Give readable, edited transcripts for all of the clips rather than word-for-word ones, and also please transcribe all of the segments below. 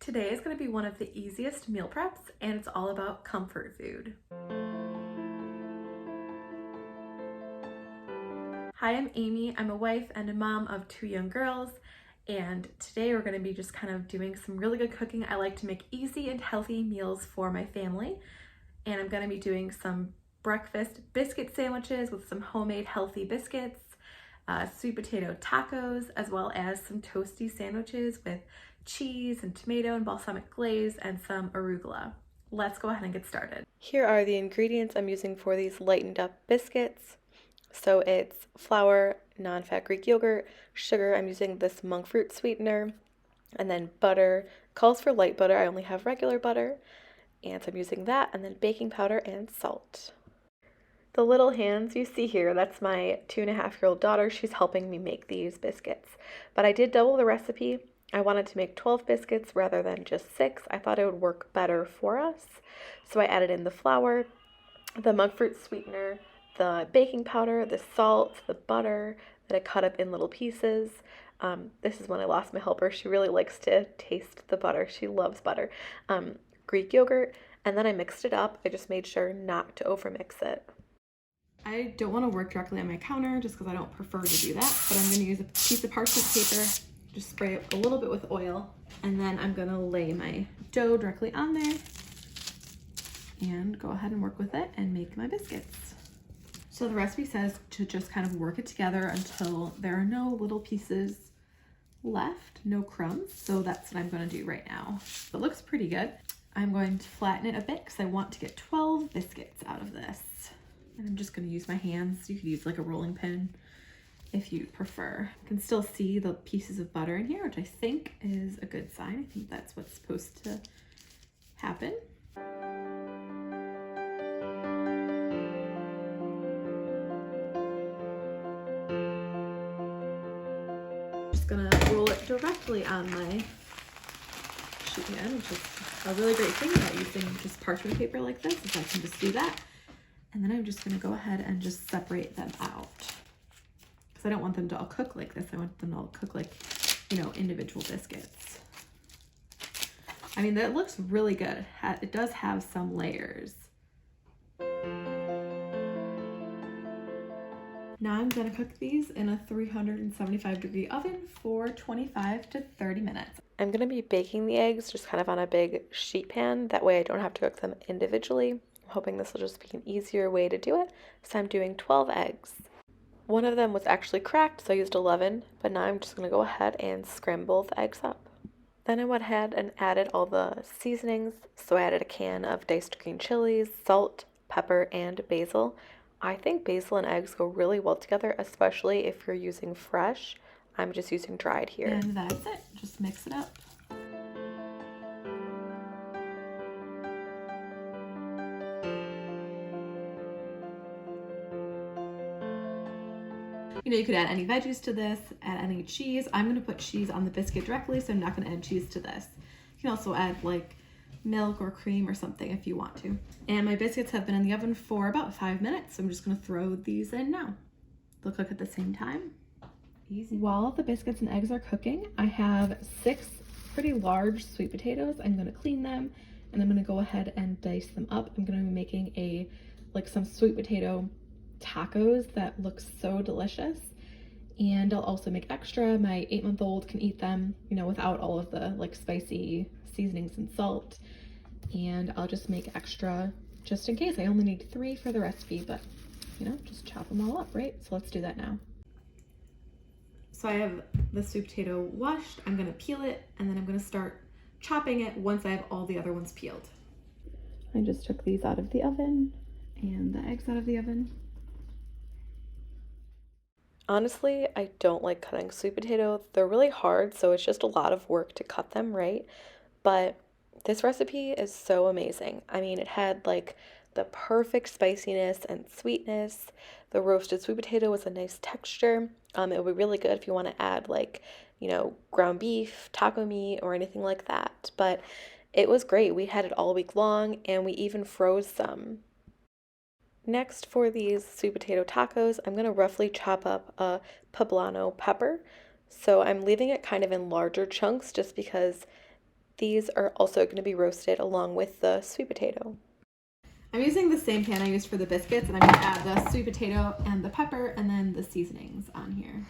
Today is going to be one of the easiest meal preps, and it's all about comfort food. Hi, I'm Amy. I'm a wife and a mom of 2 young girls, and today we're going to be just kind of doing some really good cooking. I like to make easy and healthy meals for my family, and I'm going to be doing some breakfast biscuit sandwiches with some homemade healthy biscuits, sweet potato tacos, as well as some toasty sandwiches with cheese and tomato and balsamic glaze and some arugula. Let's go ahead and get started. Here are the ingredients I'm using for these lightened up biscuits. So it's flour, non-fat Greek yogurt, sugar, I'm using this monk fruit sweetener, and then butter. Calls for light butter, I only have regular butter, and so I'm using that, and then baking powder and salt. The little hands you see here, that's my 2.5-year-old daughter. She's helping me make these biscuits. But I did double the recipe. I wanted to make 12 biscuits rather than just 6. I thought it would work better for us. So I added in the flour, the monk fruit sweetener, the baking powder, the salt, the butter that I cut up in little pieces. This is when I lost my helper. She really likes to taste the butter. She loves butter. Greek yogurt, and then I mixed it up. I just made sure not to overmix it. I don't want to work directly on my counter just because I don't prefer to do that, but I'm going to use a piece of parchment paper, just spray it a little bit with oil, and then I'm going to lay my dough directly on there and go ahead and work with it and make my biscuits. So the recipe says to just kind of work it together until there are no little pieces left, no crumbs, so that's what I'm going to do right now. It looks pretty good. I'm going to flatten it a bit because I want to get 12 biscuits out of this. And I'm just going to use my hands. You could use like a rolling pin if you prefer. You can still see the pieces of butter in here, which I think is a good sign. I think that's what's supposed to happen. Just gonna roll it directly on my sheet pan, which is a really great thing about using just parchment paper like this, is I can just do that. And then I'm just gonna go ahead and just separate them out, because I don't want them to all cook like this. I want them to all cook like, you know, individual biscuits. I mean, that looks really good. It does have some layers. Now I'm gonna cook these in a 375-degree oven for 25 to 30 minutes. I'm gonna be baking the eggs just kind of on a big sheet pan. That way I don't have to cook them individually. I'm hoping this will just be an easier way to do it. So I'm doing 12 eggs. One of them was actually cracked, so I used 11, but now I'm just gonna go ahead and scramble the eggs up. Then I went ahead and added all the seasonings. So I added a can of diced green chilies, salt, pepper, and basil. I think basil and eggs go really well together, especially if you're using fresh. I'm just using dried here. And that's it. Just mix it up. You know, you could add any veggies to this, add any cheese. I'm going to put cheese on the biscuit directly, so I'm not going to add cheese to this. You can also add like milk or cream or something if you want to. And my biscuits have been in the oven for about 5 minutes, so I'm just going to throw these in now. They'll cook at the same time. Easy. While the biscuits and eggs are cooking, I have 6 pretty large sweet potatoes. I'm going to clean them, and I'm going to go ahead and dice them up. I'm going to be making some sweet potato tacos that look so delicious, and I'll also make extra. My 8-month-old can eat them, you know, without all of the like spicy seasonings and salt, and I'll just make extra just in case. I only need 3 for the recipe, but you know, just chop them all up, right? So let's do that now. So I have the sweet potato washed. I'm gonna peel it, and then I'm gonna start chopping it once I have all the other ones peeled. I just took these out of the oven and the eggs out of the oven. Honestly, I don't like cutting sweet potato. They're really hard, so it's just a lot of work to cut them, right? But this recipe is so amazing. I mean, it had like the perfect spiciness and sweetness. The roasted sweet potato was a nice texture. It would be really good if you want to add like, you know, ground beef, taco meat, or anything like that. But it was great. We had it all week long, and we even froze some. Next, for these sweet potato tacos, I'm going to roughly chop up a poblano pepper. So I'm leaving it kind of in larger chunks just because These are also going to be roasted along with the sweet potato. I'm using the same pan I used for the biscuits, and I'm going to add the sweet potato and the pepper and then the seasonings on here.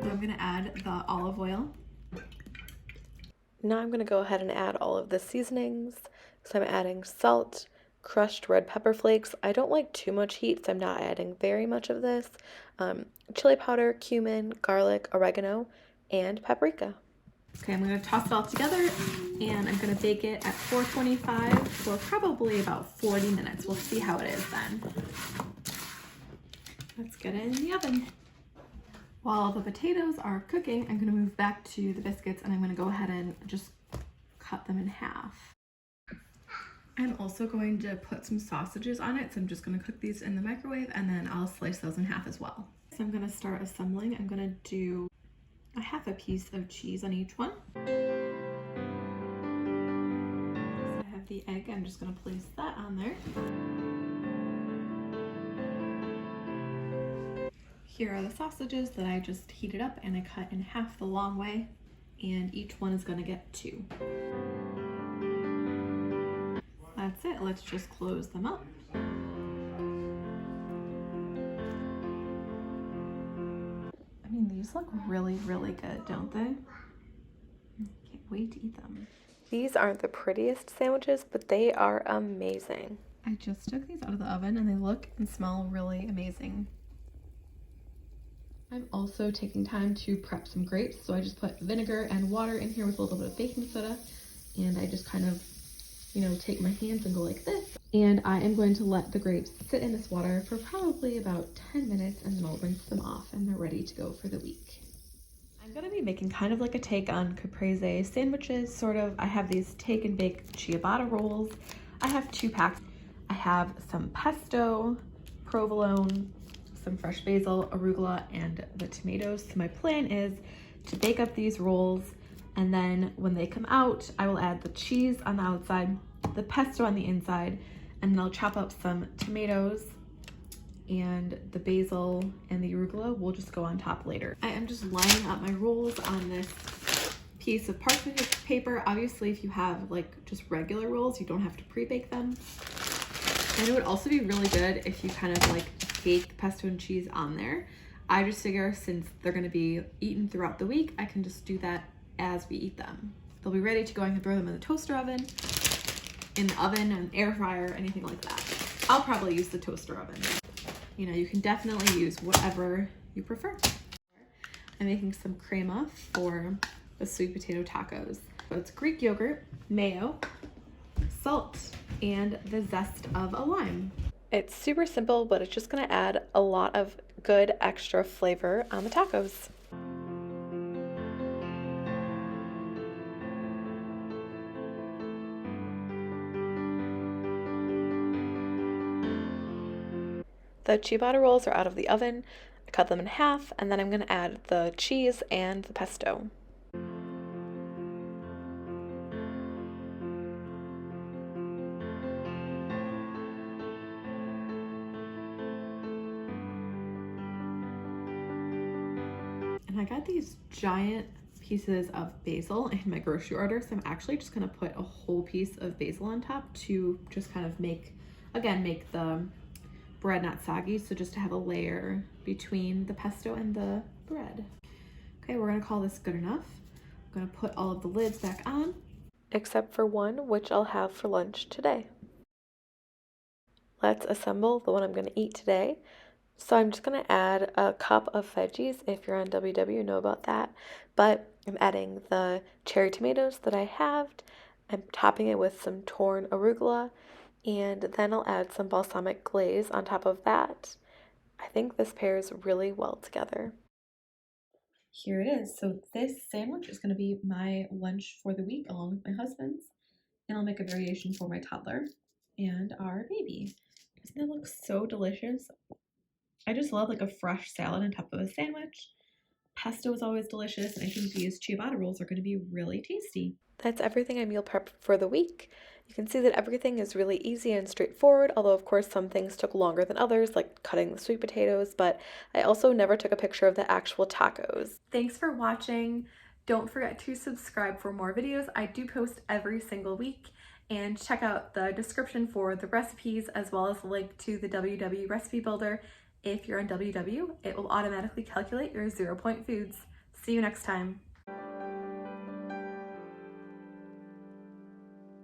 I'm going to add the olive oil. Now I'm going to go ahead and add all of the seasonings. So I'm adding salt, crushed red pepper flakes. I don't like too much heat, so I'm not adding very much of this. Chili powder, cumin, garlic, oregano, and paprika. Okay, I'm going to toss it all together, and I'm going to bake it at 425 for probably about 40 minutes. We'll see how it is then. Let's get it in the oven. While the potatoes are cooking, I'm going to move back to the biscuits, and I'm going to go ahead and just cut them in half. I'm also going to put some sausages on it, so I'm just going to cook these in the microwave, and then I'll slice those in half as well. So I'm going to start assembling. I'm going to do a half a piece of cheese on each one. So I have the egg. I'm just going to place that on there. Here are the sausages that I just heated up and I cut in half the long way, and each one is going to get 2. That's it. Let's just close them up. I mean, these look really, really good, don't they? Can't wait to eat them. These aren't the prettiest sandwiches, but they are amazing. I just took these out of the oven and they look and smell really amazing. I'm also taking time to prep some grapes, so I just put vinegar and water in here with a little bit of baking soda, and I just kind of, take my hands and go like this. And I am going to let the grapes sit in this water for probably about 10 minutes, and then I'll rinse them off and they're ready to go for the week. I'm going to be making kind of like a take on Caprese Sandwiches, sort of. I have these take and bake ciabatta rolls. I have 2 packs. I have some pesto, provolone, some fresh basil, arugula, and the tomatoes. So my plan is to bake up these rolls, and then when they come out, I will add the cheese on the outside, the pesto on the inside, and then I'll chop up some tomatoes, and the basil and the arugula will just go on top later. I am just lining up my rolls on this piece of parchment paper. Obviously, if you have like just regular rolls, you don't have to pre-bake them. And it would also be really good if you kind of like bake pesto and cheese on there. I just figure since they're going to be eaten throughout the week, I can just do that as we eat them. They'll be ready to go. I can throw them in the toaster oven, in the oven, an air fryer, anything like that. I'll probably use the toaster oven. You can definitely use whatever you prefer. I'm making some crema for the sweet potato tacos. So it's Greek yogurt, mayo, salt, and the zest of a lime. It's super simple, but it's just gonna add a lot of good extra flavor on the tacos. The ciabatta rolls are out of the oven. I cut them in half, and then I'm gonna add the cheese and the pesto. And I got these giant pieces of basil in my grocery order, so I'm actually just gonna put a whole piece of basil on top to just kind of make the bread not soggy, so just to have a layer between the pesto and the bread. Okay, we're gonna call this good enough. I'm gonna put all of the lids back on, except for one, which I'll have for lunch today. Let's assemble the one I'm gonna eat today. So I'm just going to add a cup of veggies. If you're on WW, you know about that. But I'm adding the cherry tomatoes that I halved. I'm topping it with some torn arugula. And then I'll add some balsamic glaze on top of that. I think this pairs really well together. Here it is. So this sandwich is going to be my lunch for the week along with my husband's. And I'll make a variation for my toddler and our baby. Doesn't it look so delicious? I just love like a fresh salad on top of a sandwich. Pesto is always delicious, and I think these ciabatta rolls are going to be really tasty. That's everything I meal prep for the week. You can see that everything is really easy and straightforward, although of course some things took longer than others, like cutting the sweet potatoes, but I also never took a picture of the actual tacos. Thanks for watching. Don't forget to subscribe for more videos. I do post every single week, and check out the description for the recipes as well as the link to the WW Recipe Builder. If you're on WW, it will automatically calculate your 0 point foods. See you next time.